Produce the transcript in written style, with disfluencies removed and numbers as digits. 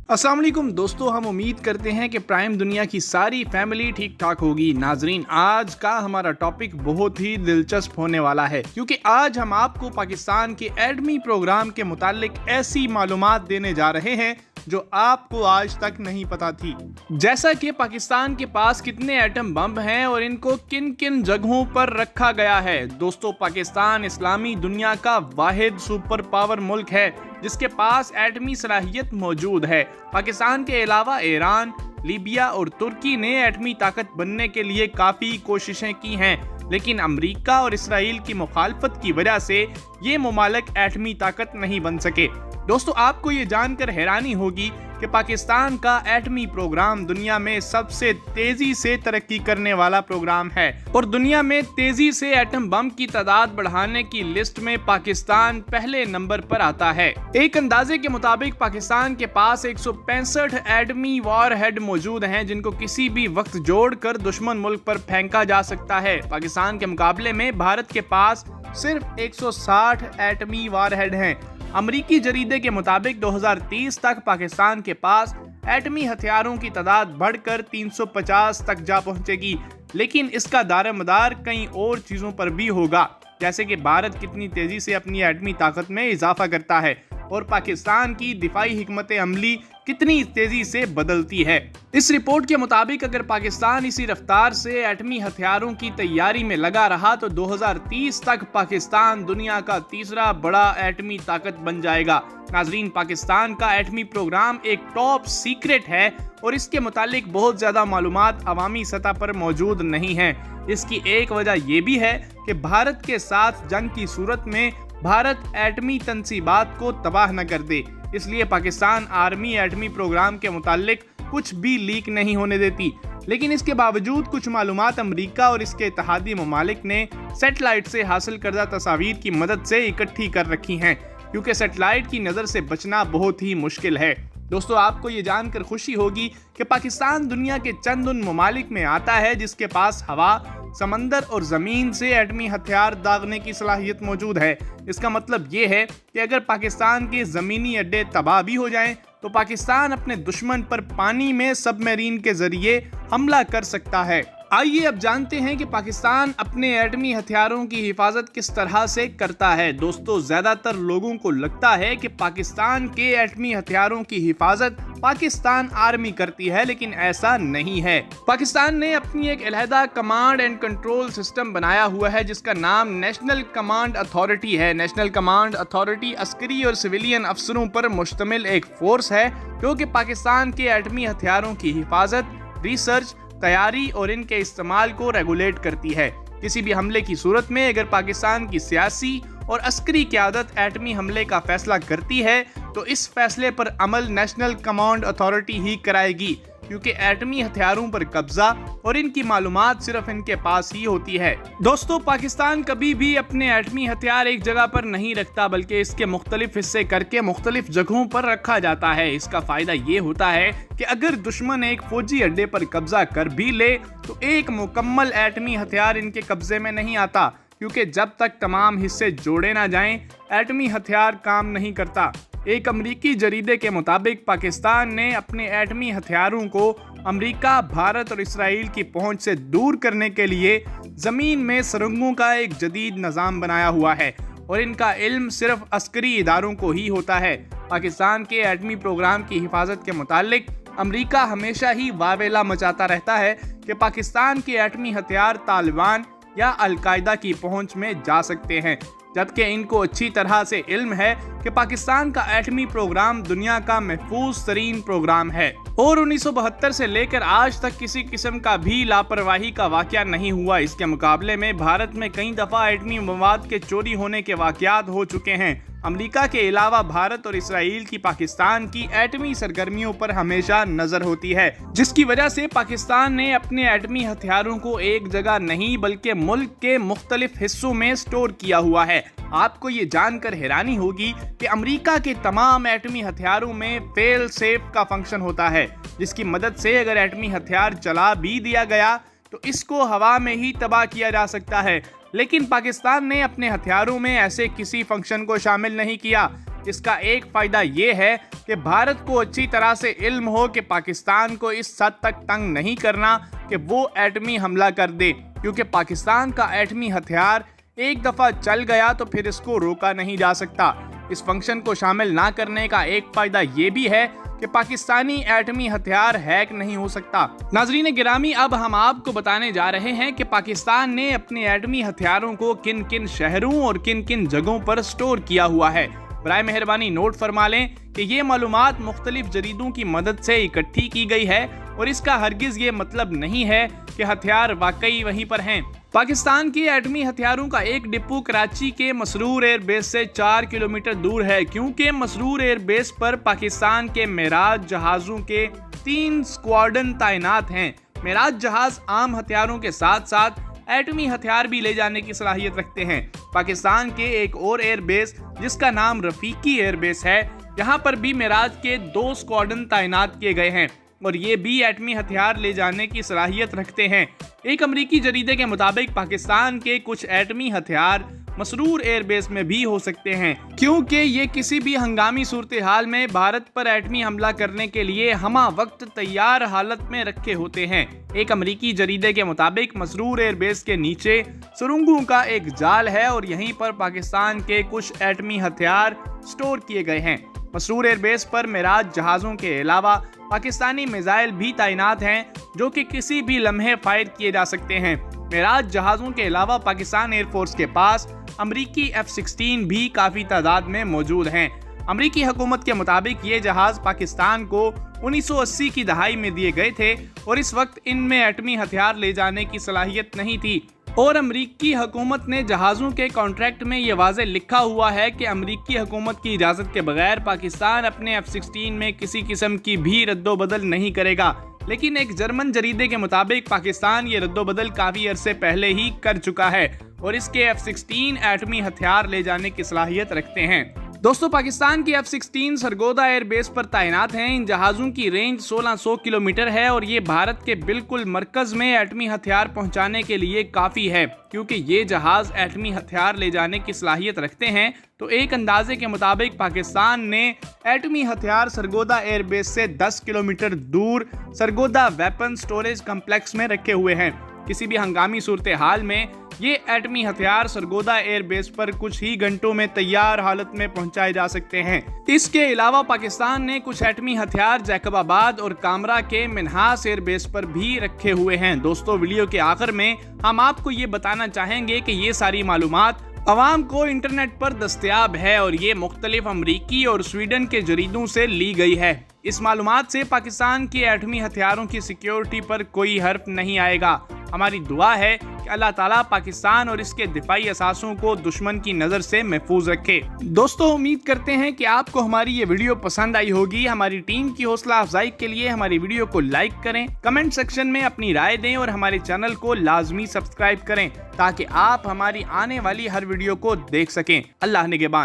अस्सलाम वालेकुम दोस्तों, हम उम्मीद करते हैं कि प्राइम दुनिया की सारी फैमिली ठीक ठाक होगी। नाजरीन, आज का हमारा टॉपिक बहुत ही दिलचस्प होने वाला है क्योंकि आज हम आपको पाकिस्तान के एटमी प्रोग्राम के मुतालिक ऐसी मालूमात देने जा रहे हैं जो आपको आज तक नहीं पता थी। जैसा कि पाकिस्तान के पास कितने एटम बम हैं और इनको किन किन जगहों पर रखा गया है। दोस्तों, पाकिस्तान इस्लामी दुनिया का वाहिद सुपर पावर मुल्क है जिसके पास एटमी सलाहियत मौजूद है। पाकिस्तान के अलावा ईरान, लीबिया और तुर्की ने एटमी ताकत बनने के लिए काफ़ी कोशिशें की हैं, लेकिन अमेरिका और इसराइल की मुखालफत की वजह से ये मुमालिक एटमी ताकत नहीं बन सके। दोस्तों, आपको ये जानकर हैरानी होगी कि पाकिस्तान का एटमी प्रोग्राम दुनिया में सबसे तेजी से तरक्की करने वाला प्रोग्राम है और दुनिया में तेजी से एटम बम की तादाद बढ़ाने की लिस्ट में पाकिस्तान पहले नंबर पर आता है। एक अंदाजे के मुताबिक पाकिस्तान के पास 165 एटमी वॉरहेड मौजूद हैं जिनको किसी भी वक्त जोड़कर दुश्मन मुल्क पर फेंका जा सकता है। पाकिस्तान के मुकाबले में भारत के पास सिर्फ 160 एटमी वॉरहेड हैं। अमरीकी जरीदे के मुताबिक 2030 तक पाकिस्तान के पास एटमी हथियारों की तादाद बढ़कर 350 तक जा पहुंचेगी, लेकिन इसका दारोमदार कई और चीज़ों पर भी होगा, जैसे कि भारत कितनी तेज़ी से अपनी एटमी ताकत में इजाफा करता है और पाकिस्तान की दिफाई हिकमत अमली कितनी तेजी से बदलती है। इस रिपोर्ट के मुताबिक अगर पाकिस्तान इसी रफ्तार से एटमी हथियारों की तैयारी में लगा रहा तो 2030 तक पाकिस्तान दुनिया का तीसरा बड़ा एटमी ताकत बन जाएगा। नाजरीन, पाकिस्तान का एटमी प्रोग्राम एक टॉप सीक्रेट है और इसके मुतालिक बहुत ज़्यादा मालूमात अवामी सतह पर मौजूद नहीं है। इसकी एक वजह यह भी है कि भारत के साथ जंग की सूरत में भारत एटमी तंसीबात को तबाह न कर दे, इसलिए पाकिस्तान आर्मी एटमी प्रोग्राम के मुतालिक कुछ भी लीक नहीं होने देती। लेकिन इसके बावजूद कुछ मालूमात अमेरिका और इसके इत्तेहादी ममालिक ने सैटेलाइट से हासिल करदा तस्वीर की मदद से इकट्ठी कर रखी हैं, क्योंकि सैटेलाइट की नज़र से बचना बहुत ही मुश्किल है। दोस्तों, आपको ये जानकर खुशी होगी कि पाकिस्तान दुनिया के चंद उन ममालिक में आता है जिसके पास हवा, समंदर और ज़मीन से एटमी हथियार दागने की सलाहियत मौजूद है। इसका मतलब ये है कि अगर पाकिस्तान के ज़मीनी अड्डे तबाह भी हो जाएं तो पाकिस्तान अपने दुश्मन पर पानी में सबमरीन के ज़रिए हमला कर सकता है। आइए अब जानते हैं कि पाकिस्तान अपने एटमी हथियारों की हिफाजत किस तरह से करता है। दोस्तों, ज़्यादातर लोगों को लगता है कि पाकिस्तान के एटमी हथियारों की हिफाजत पाकिस्तान आर्मी करती है, लेकिन ऐसा नहीं है। पाकिस्तान ने अपनी एक अलहदा कमांड एंड कंट्रोल सिस्टम बनाया हुआ है जिसका नाम नेशनल कमांड अथॉरिटी है। नेशनल कमांड अथॉरिटी अस्करी और सिविलियन अफसरों पर मुश्तमिल एक फोर्स है जो कि पाकिस्तान के एटमी हथियारों की हिफाजत, रिसर्च, तैयारी और इनके इस्तेमाल को रेगुलेट करती है। किसी भी हमले की सूरत में अगर पाकिस्तान की सियासी और अस्करी क़यादत एटमी हमले का फैसला करती है तो इस फैसले पर अमल नेशनल कमांड अथॉरिटी ही कराएगी, क्योंकि एटमी हथियारों पर कब्जा और इनकी मालूमात सिर्फ इनके पास ही होती है। दोस्तों, पाकिस्तान कभी भी अपने एटमी हथियार एक जगह पर नहीं रखता, बल्कि इसके मुख्तलिफ हिस्से करके मुख्तलिफ जगहों पर रखा जाता है। इसका फायदा ये होता है कि अगर दुश्मन एक फौजी अड्डे पर कब्जा कर भी ले तो एक मुकम्मल एटमी हथियार इनके कब्जे में नहीं आता, क्योंकि जब तक तमाम हिस्से जोड़े ना जाएं एटमी हथियार काम नहीं करता। एक अमरीकी जरीदे के मुताबिक पाकिस्तान ने अपने एटमी हथियारों को अमरीका, भारत और इसराइल की पहुंच से दूर करने के लिए ज़मीन में सुरंगों का एक जदीद निज़ाम बनाया हुआ है और इनका इल्म सिर्फ अस्करी इदारों को ही होता है। पाकिस्तान के एटमी प्रोग्राम की हिफाजत के मुतालिक अमरीका हमेशा ही वावेला मचाता रहता है कि पाकिस्तान के एटमी हथियार तालिबान या अलकायदा की पहुंच में जा सकते हैं, जबकि इनको अच्छी तरह से इल्म है कि पाकिस्तान का एटमी प्रोग्राम दुनिया का महफूज तरीन प्रोग्राम है और 1972 से लेकर आज तक किसी किस्म का भी लापरवाही का वाकया नहीं हुआ। इसके मुकाबले में भारत में कई दफ़ा एटमी मवाद के चोरी होने के वाकयात हो चुके हैं। अमेरिका के अलावा भारत और इसराइल की पाकिस्तान की एटमी सरगर्मियों पर हमेशा नजर होती है, जिसकी वजह से पाकिस्तान ने अपने एटमी हथियारों को एक जगह नहीं बल्कि मुल्क के मुख्तलिफ हिस्सों में स्टोर किया हुआ है। आपको ये जानकर हैरानी होगी कि अमेरिका के तमाम एटमी हथियारों में फेल सेफ का फंक्शन होता है, जिसकी मदद से अगर एटमी हथियार चला भी दिया गया तो इसको हवा में ही तबाह किया जा सकता है। لیکن پاکستان نے اپنے ہتھیاروں میں ایسے کسی فنکشن کو شامل نہیں کیا۔ اس کا ایک فائدہ یہ ہے کہ بھارت کو اچھی طرح سے علم ہو کہ پاکستان کو اس حد تک تنگ نہیں کرنا کہ وہ ایٹمی حملہ کر دے، کیونکہ پاکستان کا ایٹمی ہتھیار ایک دفعہ چل گیا تو پھر اس کو روکا نہیں جا سکتا۔ اس فنکشن کو شامل نہ کرنے کا ایک فائدہ یہ بھی ہے کہ پاکستانی ایٹمی ہتھیار ہیک نہیں ہو سکتا۔ ناظرین گرامی، اب ہم آپ کو بتانے جا رہے ہیں کہ پاکستان نے اپنے ایٹمی ہتھیاروں کو کن کن شہروں اور کن کن جگہوں پر سٹور کیا ہوا ہے۔ برائے مہربانی نوٹ فرما لیں کہ یہ معلومات مختلف جریدوں کی مدد سے اکٹھی کی گئی ہے اور اس کا ہرگز یہ مطلب نہیں ہے کہ ہتھیار واقعی وہیں پر ہیں۔ پاکستان کی ایٹمی ہتھیاروں کا ایک ڈپو کراچی کے مسرور ایئر بیس سے 4 کلومیٹر دور ہے، کیونکہ مسرور ایئر بیس پر پاکستان کے معراج جہازوں کے 3 اسکواڈرن تعینات ہیں۔ معراج جہاز عام ہتھیاروں کے ساتھ ساتھ ایٹمی ہتھیار بھی لے جانے کی صلاحیت رکھتے ہیں۔ پاکستان کے ایک اور ایئر بیس جس کا نام رفیقی ایئر بیس ہے، یہاں پر بھی معراج کے 2 اسکواڈرن تعینات کیے گئے ہیں اور یہ بھی ایٹمی ہتھیار لے جانے کی صلاحیت رکھتے ہیں۔ ایک امریکی جریدے کے مطابق پاکستان کے کچھ ایٹمی ہتھیار مسرور ایئر بیس میں بھی ہو سکتے ہیں، کیونکہ یہ کسی بھی ہنگامی صورتحال میں بھارت پر ایٹمی حملہ کرنے کے لیے ہمہ وقت تیار حالت میں رکھے ہوتے ہیں۔ ایک امریکی جریدے کے مطابق مسرور ایئر بیس کے نیچے سرنگوں کا ایک جال ہے اور یہیں پر پاکستان کے کچھ ایٹمی ہتھیار سٹور کیے گئے ہیں۔ مسرور ایئر بیس پر معراج جہازوں کے علاوہ پاکستانی میزائل بھی تعینات ہیں جو کہ کسی بھی لمحے فائر کیے جا سکتے ہیں۔ معراج جہازوں کے علاوہ پاکستان ایئر فورس کے پاس امریکی F-16 بھی کافی تعداد میں موجود ہیں۔ امریکی حکومت کے مطابق یہ جہاز پاکستان کو 1980 کی دہائی میں دیے گئے تھے اور اس وقت ان میں ایٹمی ہتھیار لے جانے کی صلاحیت نہیں تھی، اور امریکی حکومت نے جہازوں کے کانٹریکٹ میں یہ واضح لکھا ہوا ہے کہ امریکی حکومت کی اجازت کے بغیر پاکستان اپنے F-16 میں کسی قسم کی بھی رد و بدل نہیں کرے گا۔ لیکن ایک جرمن جریدے کے مطابق پاکستان یہ رد و بدل کافی عرصے پہلے ہی کر چکا ہے اور اس کے F-16 ایٹمی ہتھیار لے جانے کی صلاحیت رکھتے ہیں۔ دوستو، پاکستان کی F-16 سرگودا ایئر بیس پر تعینات ہیں۔ ان جہازوں کی رینج 1600 کلومیٹر ہے اور یہ بھارت کے بالکل مرکز میں ایٹمی ہتھیار پہنچانے کے لیے کافی ہے، کیونکہ یہ جہاز ایٹمی ہتھیار لے جانے کی صلاحیت رکھتے ہیں۔ تو ایک اندازے کے مطابق پاکستان نے ایٹمی ہتھیار سرگودا ایئر بیس سے 10 کلومیٹر دور سرگودا ویپن سٹوریج کمپلیکس میں رکھے ہوئے ہیں۔ کسی بھی ہنگامی صورتحال میں یہ ایٹمی ہتھیار سرگودا ایئر بیس پر کچھ ہی گھنٹوں میں تیار حالت میں پہنچائے جا سکتے ہیں۔ اس کے علاوہ پاکستان نے کچھ ایٹمی ہتھیار جیکب آباد اور کامرا کے منہاس ایئر بیس پر بھی رکھے ہوئے ہیں۔ دوستو، ویڈیو کے آخر میں ہم آپ کو یہ بتانا چاہیں گے کہ یہ ساری معلومات عوام کو انٹرنیٹ پر دستیاب ہے اور یہ مختلف امریکی اور سویڈن کے جریدوں سے لی گئی ہے۔ اس معلومات سے پاکستان کے ایٹمی ہتھیاروں کی سیکیورٹی پر کوئی حرف نہیں آئے گا۔ ہماری دعا ہے کہ اللہ تعالیٰ پاکستان اور اس کے دفاعی اثاثوں کو دشمن کی نظر سے محفوظ رکھے۔ دوستو، امید کرتے ہیں کہ آپ کو ہماری یہ ویڈیو پسند آئی ہوگی۔ ہماری ٹیم کی حوصلہ افزائی کے لیے ہماری ویڈیو کو لائک کریں، کمنٹ سیکشن میں اپنی رائے دیں اور ہمارے چینل کو لازمی سبسکرائب کریں تاکہ آپ ہماری آنے والی ہر ویڈیو کو دیکھ سکیں۔ اللہ نگہبان۔